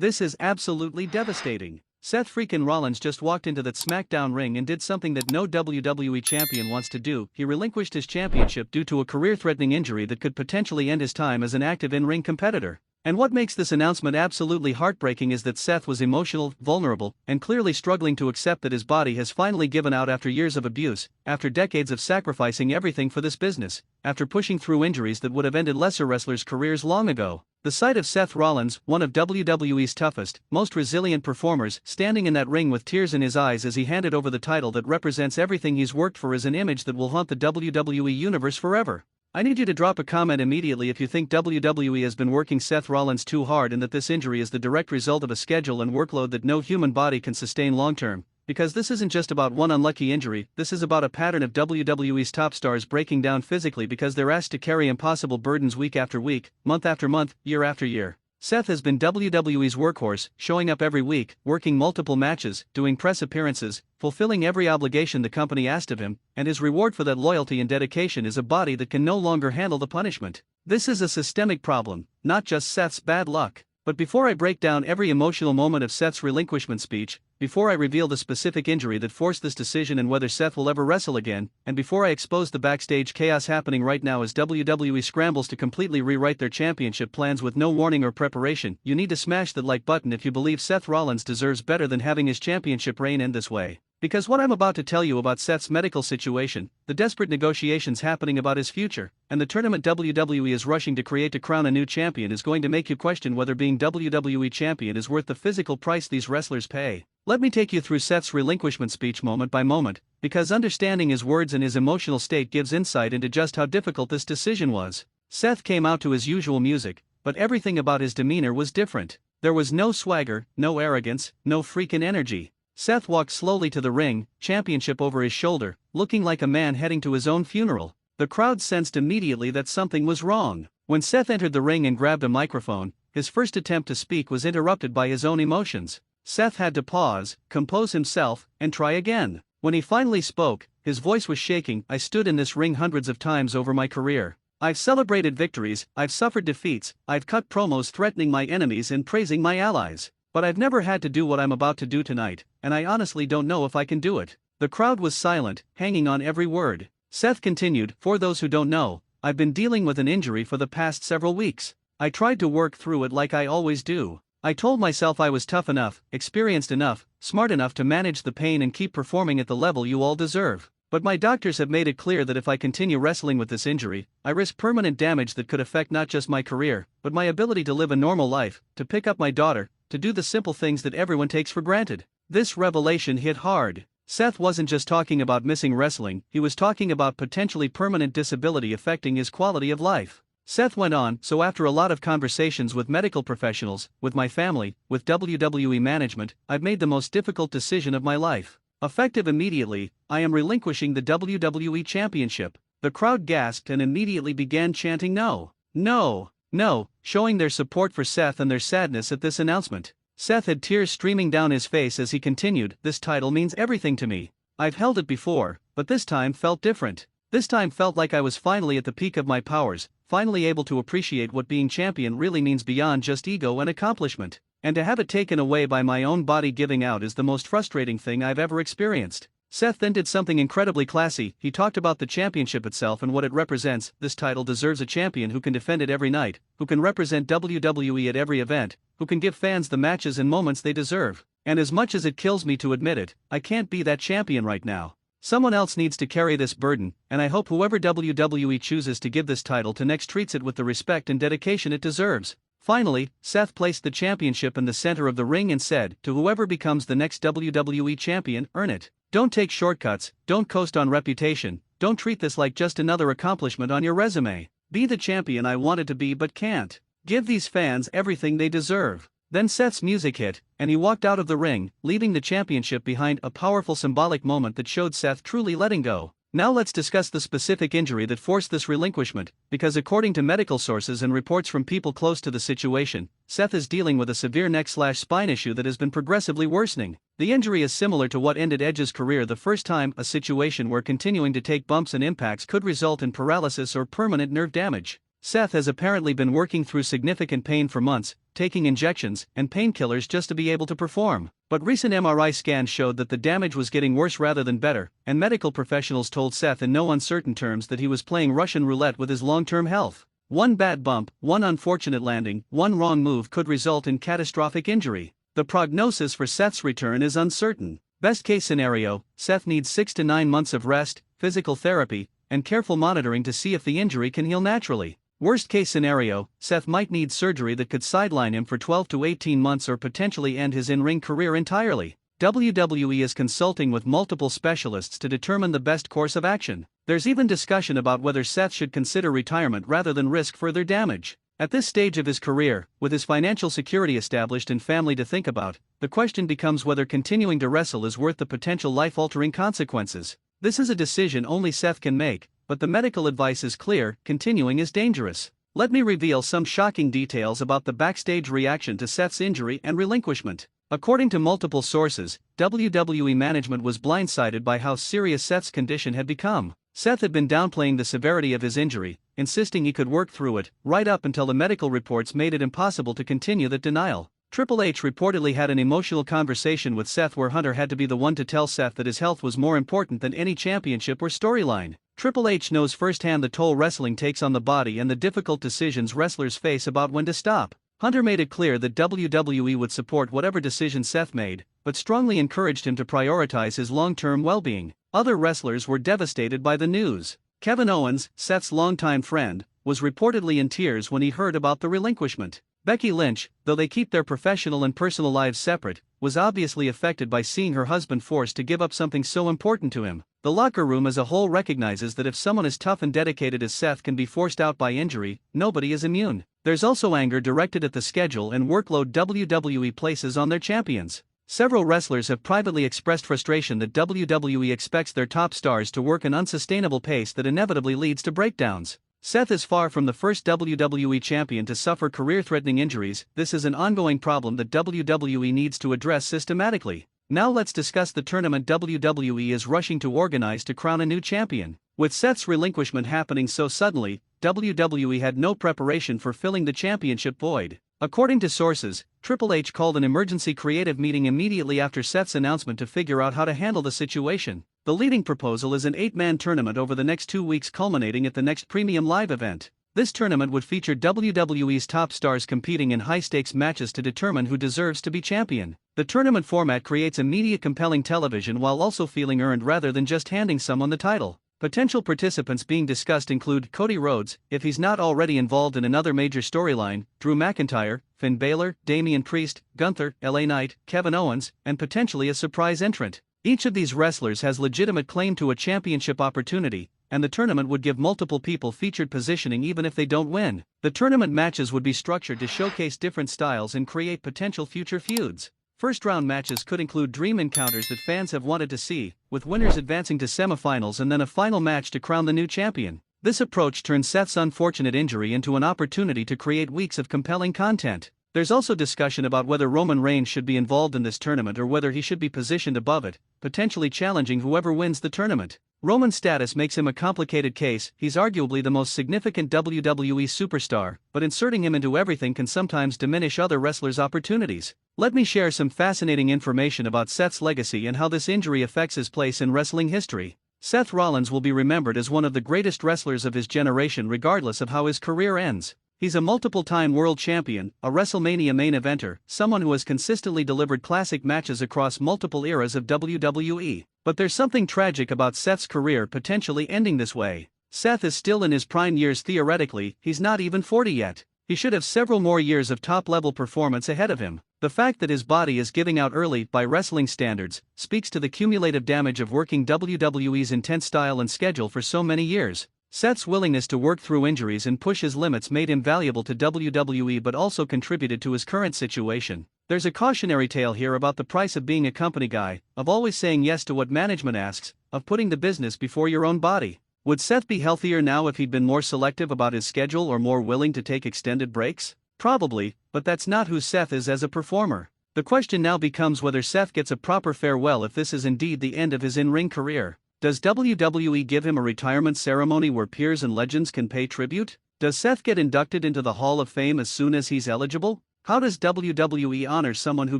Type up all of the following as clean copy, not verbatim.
This is absolutely devastating. Seth freaking Rollins just walked into that SmackDown ring and did something that no WWE champion wants to do. He relinquished his championship due to a career-threatening injury that could potentially end his time as an active in-ring competitor. And what makes this announcement absolutely heartbreaking is that Seth was emotional, vulnerable, and clearly struggling to accept that his body has finally given out after years of abuse, after decades of sacrificing everything for this business, after pushing through injuries that would have ended lesser wrestlers' careers long ago. The sight of Seth Rollins, one of WWE's toughest, most resilient performers, standing in that ring with tears in his eyes as he handed over the title that represents everything he's worked for, is an image that will haunt the WWE universe forever. I need you to drop a comment immediately if you think WWE has been working Seth Rollins too hard and that this injury is the direct result of a schedule and workload that no human body can sustain long-term. Because this isn't just about one unlucky injury, this is about a pattern of WWE's top stars breaking down physically because they're asked to carry impossible burdens week after week, month after month, year after year. Seth has been WWE's workhorse, showing up every week, working multiple matches, doing press appearances, fulfilling every obligation the company asked of him, and his reward for that loyalty and dedication is a body that can no longer handle the punishment. This is a systemic problem, not just Seth's bad luck. But before I break down every emotional moment of Seth's relinquishment speech, before I reveal the specific injury that forced this decision and whether Seth will ever wrestle again, and before I expose the backstage chaos happening right now as WWE scrambles to completely rewrite their championship plans with no warning or preparation, you need to smash that like button if you believe Seth Rollins deserves better than having his championship reign end this way. Because what I'm about to tell you about Seth's medical situation, the desperate negotiations happening about his future, and the tournament WWE is rushing to create to crown a new champion is going to make you question whether being WWE champion is worth the physical price these wrestlers pay. Let me take you through Seth's relinquishment speech moment by moment, because understanding his words and his emotional state gives insight into just how difficult this decision was. Seth came out to his usual music, but everything about his demeanor was different. There was no swagger, no arrogance, no freaking energy. Seth walked slowly to the ring, championship over his shoulder, looking like a man heading to his own funeral. The crowd sensed immediately that something was wrong. When Seth entered the ring and grabbed a microphone, his first attempt to speak was interrupted by his own emotions. Seth had to pause, compose himself, and try again. When he finally spoke, his voice was shaking. "I stood in this ring hundreds of times over my career. I've celebrated victories, I've suffered defeats, I've cut promos threatening my enemies and praising my allies. But I've never had to do what I'm about to do tonight, and I honestly don't know if I can do it." The crowd was silent, hanging on every word. Seth continued, "For those who don't know, I've been dealing with an injury for the past several weeks. I tried to work through it like I always do. I told myself I was tough enough, experienced enough, smart enough to manage the pain and keep performing at the level you all deserve. But my doctors have made it clear that if I continue wrestling with this injury, I risk permanent damage that could affect not just my career, but my ability to live a normal life, to pick up my daughter, to do the simple things that everyone takes for granted." This revelation hit hard. Seth wasn't just talking about missing wrestling, he was talking about potentially permanent disability affecting his quality of life. Seth went on, "So after a lot of conversations with medical professionals, with my family, with WWE management, I've made the most difficult decision of my life. Effective immediately, I am relinquishing the WWE Championship." The crowd gasped and immediately began chanting "No, no, no," showing their support for Seth and their sadness at this announcement. Seth had tears streaming down his face as he continued, "This title means everything to me. I've held it before, but this time felt different. This time felt like I was finally at the peak of my powers, finally able to appreciate what being champion really means beyond just ego and accomplishment. And to have it taken away by my own body giving out is the most frustrating thing I've ever experienced." Seth then did something incredibly classy. He talked about the championship itself and what it represents. "This title deserves a champion who can defend it every night, who can represent WWE at every event, who can give fans the matches and moments they deserve. And as much as it kills me to admit it, I can't be that champion right now. Someone else needs to carry this burden, and I hope whoever WWE chooses to give this title to next treats it with the respect and dedication it deserves." Finally, Seth placed the championship in the center of the ring and said, "To whoever becomes the next WWE champion, earn it. Don't take shortcuts, don't coast on reputation, don't treat this like just another accomplishment on your resume. Be the champion I wanted to be but can't. Give these fans everything they deserve." Then Seth's music hit, and he walked out of the ring, leaving the championship behind, a powerful symbolic moment that showed Seth truly letting go. Now let's discuss the specific injury that forced this relinquishment, because according to medical sources and reports from people close to the situation, Seth is dealing with a severe neck/spine issue that has been progressively worsening. The injury is similar to what ended Edge's career the first time, a situation where continuing to take bumps and impacts could result in paralysis or permanent nerve damage. Seth has apparently been working through significant pain for months, taking injections and painkillers just to be able to perform. But recent MRI scans showed that the damage was getting worse rather than better, and medical professionals told Seth in no uncertain terms that he was playing Russian roulette with his long-term health. One bad bump, one unfortunate landing, one wrong move could result in catastrophic injury. The prognosis for Seth's return is uncertain. Best case scenario, Seth needs 6 to 9 months of rest, physical therapy, and careful monitoring to see if the injury can heal naturally. Worst case scenario, Seth might need surgery that could sideline him for 12 to 18 months or potentially end his in-ring career entirely. WWE is consulting with multiple specialists to determine the best course of action. There's even discussion about whether Seth should consider retirement rather than risk further damage. At this stage of his career, with his financial security established and family to think about, the question becomes whether continuing to wrestle is worth the potential life-altering consequences. This is a decision only Seth can make, but the medical advice is clear: continuing is dangerous. Let me reveal some shocking details about the backstage reaction to Seth's injury and relinquishment. According to multiple sources, WWE management was blindsided by how serious Seth's condition had become. Seth had been downplaying the severity of his injury, insisting he could work through it, right up until the medical reports made it impossible to continue that denial. Triple H reportedly had an emotional conversation with Seth where Hunter had to be the one to tell Seth that his health was more important than any championship or storyline. Triple H knows firsthand the toll wrestling takes on the body and the difficult decisions wrestlers face about when to stop. Hunter made it clear that WWE would support whatever decision Seth made, but strongly encouraged him to prioritize his long-term well-being. Other wrestlers were devastated by the news. Kevin Owens, Seth's longtime friend, was reportedly in tears when he heard about the relinquishment. Becky Lynch, though they keep their professional and personal lives separate, was obviously affected by seeing her husband forced to give up something so important to him. The locker room as a whole recognizes that if someone as tough and dedicated as Seth can be forced out by injury, nobody is immune. There's also anger directed at the schedule and workload WWE places on their champions. Several wrestlers have privately expressed frustration that WWE expects their top stars to work an unsustainable pace that inevitably leads to breakdowns. Seth is far from the first WWE champion to suffer career-threatening injuries. This is an ongoing problem that WWE needs to address systematically. Now let's discuss the tournament WWE is rushing to organize to crown a new champion. With Seth's relinquishment happening so suddenly, WWE had no preparation for filling the championship void. According to sources, Triple H called an emergency creative meeting immediately after Seth's announcement to figure out how to handle the situation. The leading proposal is an 8-man tournament over the next 2 weeks, culminating at the next Premium Live event. This tournament would feature WWE's top stars competing in high-stakes matches to determine who deserves to be champion. The tournament format creates immediate compelling television while also feeling earned rather than just handing someone the title. Potential participants being discussed include Cody Rhodes, if he's not already involved in another major storyline, Drew McIntyre, Finn Balor, Damian Priest, Gunther, LA Knight, Kevin Owens, and potentially a surprise entrant. Each of these wrestlers has legitimate claim to a championship opportunity, and the tournament would give multiple people featured positioning even if they don't win. The tournament matches would be structured to showcase different styles and create potential future feuds. First-round matches could include dream encounters that fans have wanted to see, with winners advancing to semifinals and then a final match to crown the new champion. This approach turns Seth's unfortunate injury into an opportunity to create weeks of compelling content. There's also discussion about whether Roman Reigns should be involved in this tournament or whether he should be positioned above it, potentially challenging whoever wins the tournament. Roman's status makes him a complicated case. He's arguably the most significant WWE superstar, but inserting him into everything can sometimes diminish other wrestlers' opportunities. Let me share some fascinating information about Seth's legacy and how this injury affects his place in wrestling history. Seth Rollins will be remembered as one of the greatest wrestlers of his generation regardless of how his career ends. He's a multiple-time world champion, a WrestleMania main eventer, someone who has consistently delivered classic matches across multiple eras of WWE. But there's something tragic about Seth's career potentially ending this way. Seth is still in his prime years theoretically, he's not even 40 yet. He should have several more years of top-level performance ahead of him. The fact that his body is giving out early by wrestling standards speaks to the cumulative damage of working WWE's intense style and schedule for so many years. Seth's willingness to work through injuries and push his limits made him valuable to WWE but also contributed to his current situation. There's a cautionary tale here about the price of being a company guy, of always saying yes to what management asks, of putting the business before your own body. Would Seth be healthier now if he'd been more selective about his schedule or more willing to take extended breaks? Probably, but that's not who Seth is as a performer. The question now becomes whether Seth gets a proper farewell if this is indeed the end of his in-ring career. Does WWE give him a retirement ceremony where peers and legends can pay tribute? Does Seth get inducted into the Hall of Fame as soon as he's eligible? How does WWE honor someone who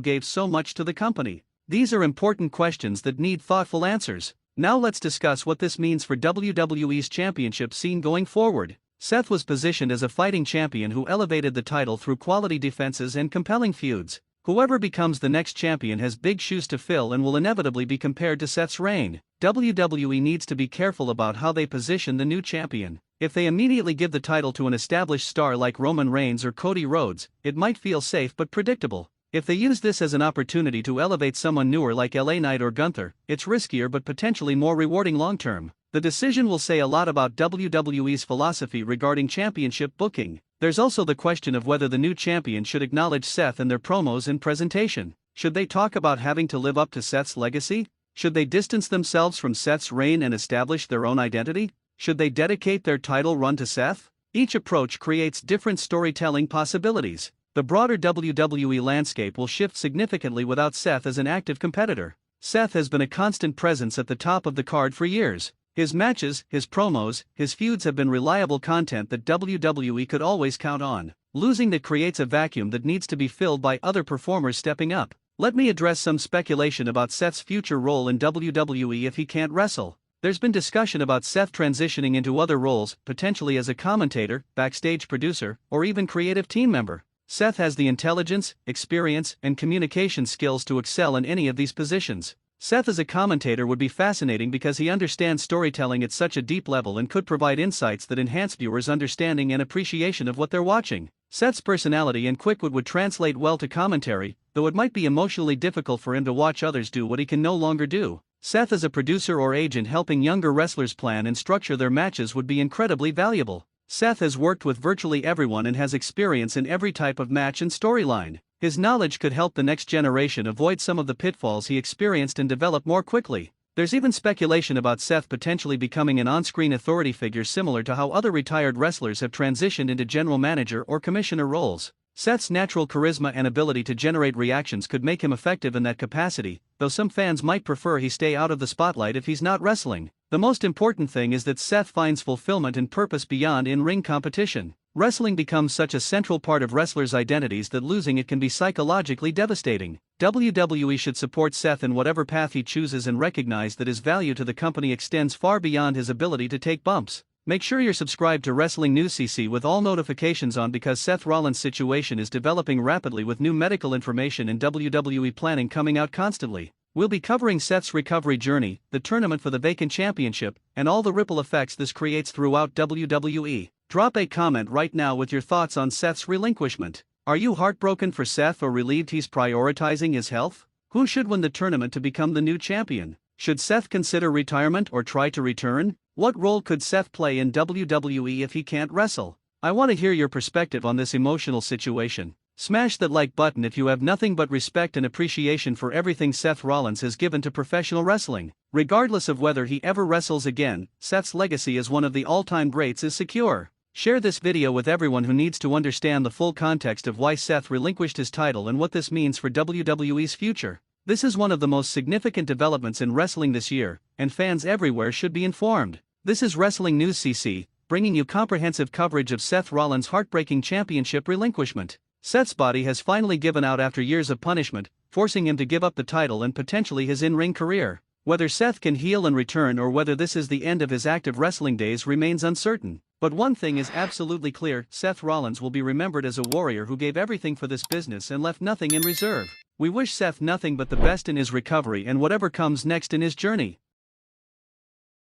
gave so much to the company? These are important questions that need thoughtful answers. Now let's discuss what this means for WWE's championship scene going forward. Seth was positioned as a fighting champion who elevated the title through quality defenses and compelling feuds. Whoever becomes the next champion has big shoes to fill and will inevitably be compared to Seth's reign. WWE needs to be careful about how they position the new champion. If they immediately give the title to an established star like Roman Reigns or Cody Rhodes, it might feel safe but predictable. If they use this as an opportunity to elevate someone newer like LA Knight or Gunther, it's riskier but potentially more rewarding long-term. The decision will say a lot about WWE's philosophy regarding championship booking. There's also the question of whether the new champion should acknowledge Seth in their promos and presentation. Should they talk about having to live up to Seth's legacy? Should they distance themselves from Seth's reign and establish their own identity? Should they dedicate their title run to Seth? Each approach creates different storytelling possibilities. The broader WWE landscape will shift significantly without Seth as an active competitor. Seth has been a constant presence at the top of the card for years. His matches, his promos, his feuds have been reliable content that WWE could always count on. Losing that creates a vacuum that needs to be filled by other performers stepping up. Let me address some speculation about Seth's future role in WWE if he can't wrestle. There's been discussion about Seth transitioning into other roles, potentially as a commentator, backstage producer, or even creative team member. Seth has the intelligence, experience, and communication skills to excel in any of these positions. Seth as a commentator would be fascinating because he understands storytelling at such a deep level and could provide insights that enhance viewers' understanding and appreciation of what they're watching. Seth's personality and quick wit would translate well to commentary, though it might be emotionally difficult for him to watch others do what he can no longer do. Seth as a producer or agent helping younger wrestlers plan and structure their matches would be incredibly valuable. Seth has worked with virtually everyone and has experience in every type of match and storyline. His knowledge could help the next generation avoid some of the pitfalls he experienced and develop more quickly. There's even speculation about Seth potentially becoming an on-screen authority figure similar to how other retired wrestlers have transitioned into general manager or commissioner roles. Seth's natural charisma and ability to generate reactions could make him effective in that capacity, though some fans might prefer he stay out of the spotlight if he's not wrestling. The most important thing is that Seth finds fulfillment and purpose beyond in-ring competition. Wrestling becomes such a central part of wrestlers' identities that losing it can be psychologically devastating. WWE should support Seth in whatever path he chooses and recognize that his value to the company extends far beyond his ability to take bumps. Make sure you're subscribed to WrestlingNewsCC with all notifications on because Seth Rollins' situation is developing rapidly with new medical information and WWE planning coming out constantly. We'll be covering Seth's recovery journey, the tournament for the vacant championship, and all the ripple effects this creates throughout WWE. Drop a comment right now with your thoughts on Seth's relinquishment. Are you heartbroken for Seth or relieved he's prioritizing his health? Who should win the tournament to become the new champion? Should Seth consider retirement or try to return? What role could Seth play in WWE if he can't wrestle? I want to hear your perspective on this emotional situation. Smash that like button if you have nothing but respect and appreciation for everything Seth Rollins has given to professional wrestling. Regardless of whether he ever wrestles again, Seth's legacy as one of the all-time greats is secure. Share this video with everyone who needs to understand the full context of why Seth relinquished his title and what this means for WWE's future. This is one of the most significant developments in wrestling this year, and fans everywhere should be informed. This is WrestlingNewsCC, bringing you comprehensive coverage of Seth Rollins' heartbreaking championship relinquishment. Seth's body has finally given out after years of punishment, forcing him to give up the title and potentially his in-ring career. Whether Seth can heal and return or whether this is the end of his active wrestling days remains uncertain. But one thing is absolutely clear: Seth Rollins will be remembered as a warrior who gave everything for this business and left nothing in reserve. We wish Seth nothing but the best in his recovery and whatever comes next in his journey.